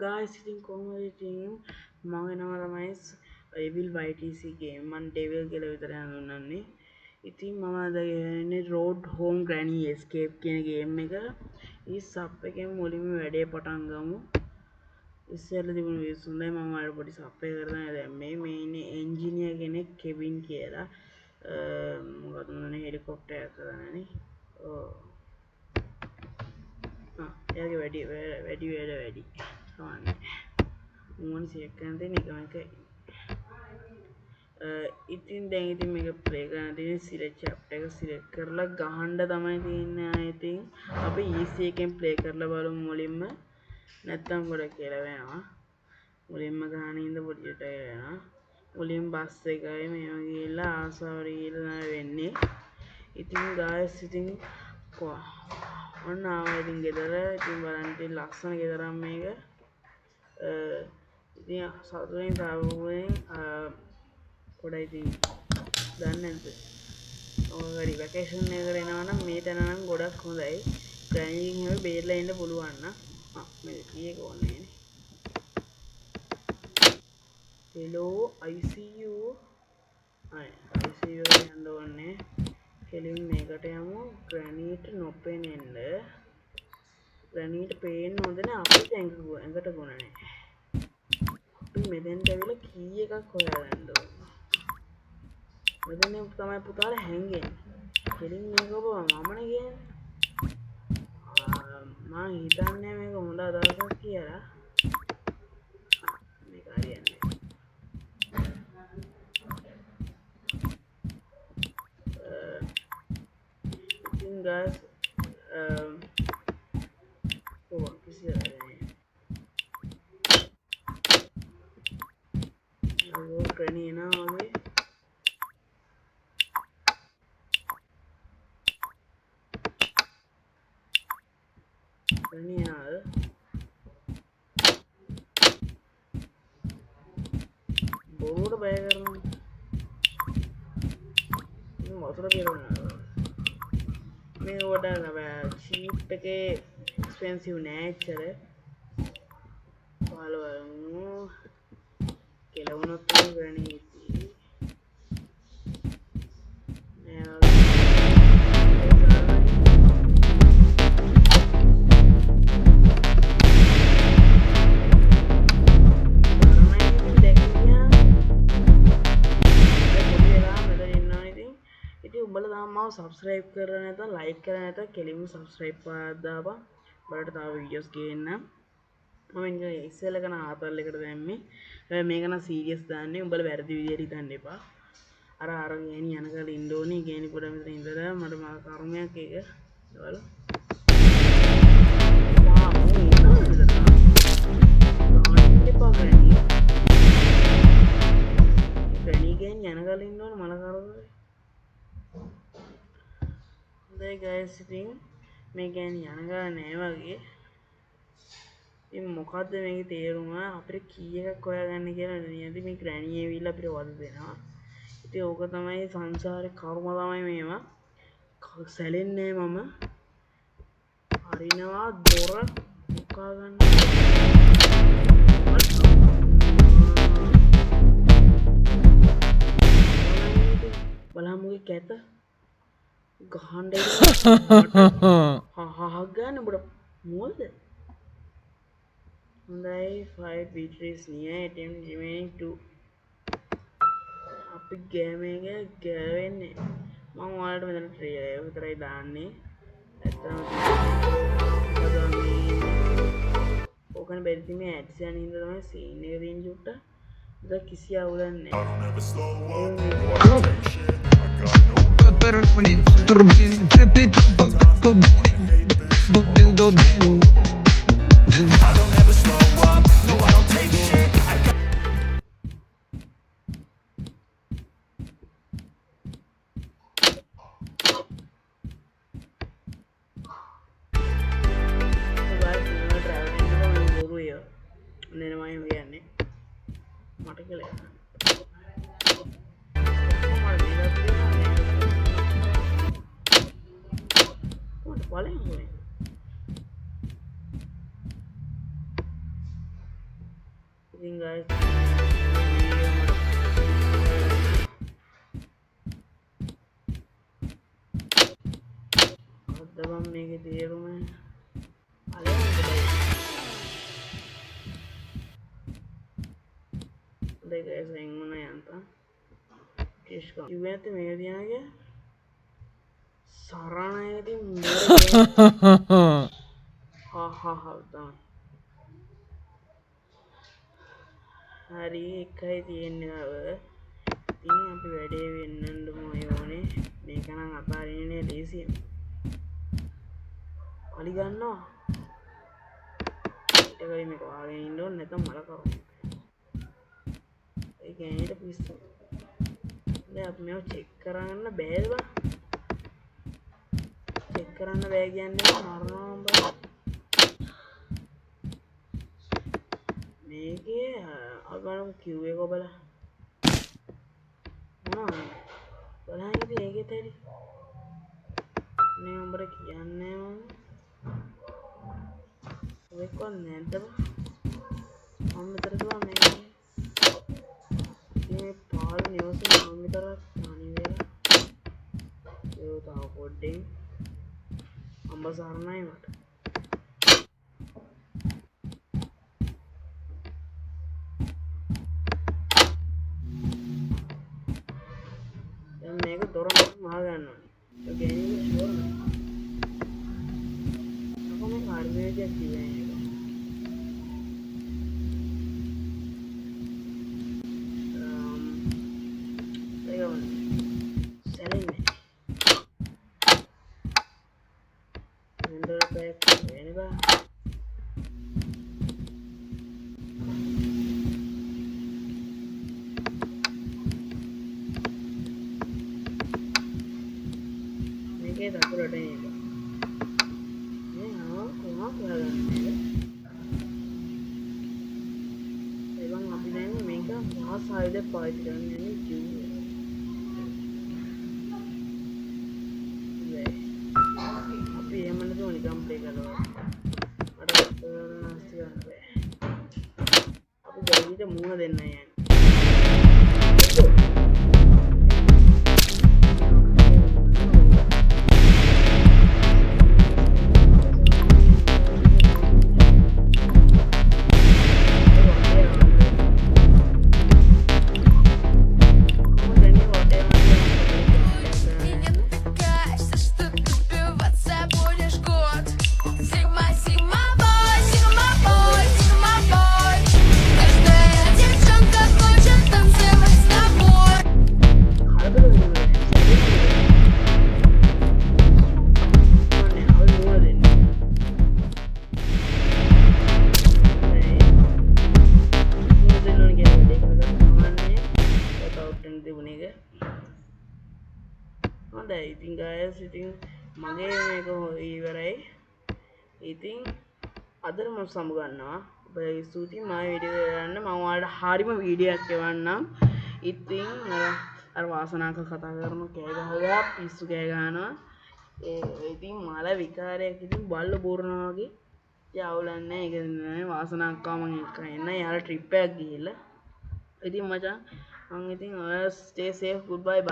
guys, ඉතින් කොහොමද ඉතින් මම එනවා තමයි Evil YTC game මම ඩෙවිල් කියලා විතර හඳුන්වන්නේ. ඉතින් මම අද ගන්නේ Road Home Granny Escape කියන game එක. ඊ සබ් එකෙන් මුලින්ම වැඩේ පටන් ගමු. ඉස්සෙල්ලා තිබුණු views හොඳයි මම ආයෙ පොඩි සබ් එක කරලා දැන් මේ ඉන්නේ එන්ජිනියර් කෙනෙක් කෙවින් කියලා. මොකද මොනේ හෙලිකොප්ටර් එකක් කරන්නේ. ඔව්. එයාගේ වැඩි කවන්නේ මොන සිලෙක්ට් කරන්න තියෙන එකම එකයි. ඉතින් දැන් ඉතින් මේක ප්ලේ කරන්න තියෙන සිලෙක්ට් chapter එක සිලෙක්ට් කරලා ගහන්න තමයි තියෙන්නේ. ඉතින් අපි easy එකෙන් ප්ලේ කරලා බලමු මුලින්ම. නැත්තම් ගොඩක් කියලා වෙනවා. මුලින්ම ගහන ඉඳ පොඩියට වෙනවා. මුලින් බස් එකයි මේව ගිහිල්ලා ආසාවට ගිහිල්ලා වෙන්නේ. ඉතින් guys ඉතින් ඔන්න ආවා ඉතින් ගෙදර. ඉතින් බලන්න ඉතින් ලස්සන ගෙදරක් මේක. ඉතින් සතුටින් තාවුනේ පොඩයි ඉතින් දන්නේ නැද්ද? ඔයගොල්ලෝ වැකේෂන් එකකට එනවා නම් මේ තැන නම් ගොඩක් හොඳයි. ග්‍රැන්ඩින් හැම බේරලා ඉන්න පුළුවන් නම්. මේ කීයක ඕනේ නේ. hello ICU ICU එකට යන්න ඕනේ. කෙලින් මේකට යමු. ග්‍රැනීට් නොපෙනෙන්න. ග්‍රැනීට් පේන්න හොඳ නැහැ අපිට ඇඟට ගුණ නැහැ. අපි මෙතෙන්ට ඇවිල්ලා කී එකක් හොයාගන්න ඕනේ. මෙතන තමයි පුතාලා හැංගෙන්නේ. කෙලින් මේක ඔබ මමනේ කියන්නේ. මම හිතන්නේ මේක හොඳ අදහසක් කියලා. මේක හරියන්නේ. ඉතින් guys किसी वो ट्रेनी है ना आगे ट्रेनी यार बोर्ड बैगर मोटर भी रहा मैं वोड़ा ना चीप के एक्सपेंसिव नेचर వాళ్ళను ಕೆಲವೊಂದು ಗಣಿ ಐತಿ सब्सक्राइब कर रहे हैं तो लाइक कर रहे हैं तो केली में सब्सक्राइब कर दाबा बट ता वीडियोस गेना මම ඉන්නේ ඉස්සෙල්ලා කරන ආතල් එකට දැම්මේ. හැබැයි මේක නම් සීරියස් දාන්නේ. උඹලා වැරදි විදියට හිතන්න එපා. අර ගෑණි යන කාලේ ඉන්න ඕනේ. ගෑණි පොඩ මෙතන ඉඳලා මට මා කර්මයක් ඒක. බලන්න. ගෑණි යන කාලේ ඉන්න ඕනේ මල කරදරේ. හොඳයි guys ඉතින් මේ ගෑණි යන කාලේ නෑ වගේ. ඉතින් මොකද්ද මේකේ තේරුම අපිට කී එකක් හොයාගන්න කියලා නේද මේ ග්‍රැනි ඇවිල්ලා අපිට වද දෙනවා. ඉතින් ඕක තමයි සංසාරේ කර්ම තමයි මේවා. සැලෙන්නේ මම. හරිනවා දොර මුකා ගන්න. බලමුගේ කැත ගහන්න ගන්න බඩ මොල්ද හොඳයි 5 beatrice near attempt remaining 2 අපි ගේම් එක ගෑවෙන්නේ මම ඔයාලට මෙතන ට්‍රේලර් විතරයි දාන්නේ ඇත්තම ඕකන බෙරිති මේ ඇඩ්ස් යන හින්දා තමයි සීන් එක තියෙන චුට්ට ඒක කිසි අවුලක් ඉතින් guys අදම මේකේ තේරුම guys saying mana yanta kishka iwete medianage sarana yati ha ha ha da hari ekkai tiyenne awa ඉතින් අපි වැඩේ වෙන්නන්න ඕනේ මේක නම් අතාරින්නේ ලේසියෙන් අලි ගන්නවා ඊට කලින් මේක වාගෙන ඉන්න ඕනේ නැත්නම් මල කරමු ඒ කියන්නේ පිස්සු දැන් අපි මේක චෙක් කරන්න බෑද බං චෙක් කරන්න බෑ කියන්නේ මරනවා බං මේකේ අගලම Q එක බලන්න බලන්න ඉතින් ඒකෙත් ඇරි නේ උඹට කියන්නේ මම ඔය කොන්නේ නැද්ද මම මෙතන ගියා මේ මේ පාල් නිවසේ මම විතරක් අනිවේ ඒ තාව පොඩ්ඩෙන් අම්බ සරණයි මට දැන් මේක දොර මහ ගන්න ඕනේ ඒ කියන්නේ ෂුවර් නෑ අපෝ මේ කාර්යයක් කියන්නේ මේකේ දකුරට එන එක මේ කොහොමද හොයාගන්නේ එවන් අපි දැන් මේක මාස් ආයුධ පාවිච්චි කරන්න යන්නේ කිව්වේ අපි එහෙම නැතුව නිකම් ප්ලේ කරනවා අර නැස්ති ගන්න බෑ අපි දෙවිට මුණ දෙන්න යන්නේ ඉතින් guys ඉතින් මගේ මේක ඉවරයි ඉතින් අදට මම සමුගන්නවා ඔබට ස්තුතියි මම වීඩියෝ කරන්න මම ඔයාලට හරිම වීඩියෝ එකක් එවන්නම් ඉතින් අර වාසනාවක කතා කරන කෑ ගහලා පිස්සු කෑ ගහනවා ඉතින් මල විකාරයක් ඉතින් බල්ල බොරනවා වගේ යවුලක් නැහැ ඒක නෙමෙයි වාසනාවක මම එන්න යාලා ට්‍රිප් එකක් ගිහිල්ලා ඉතින් මචං මම ඉතින් stay safe goodbye bye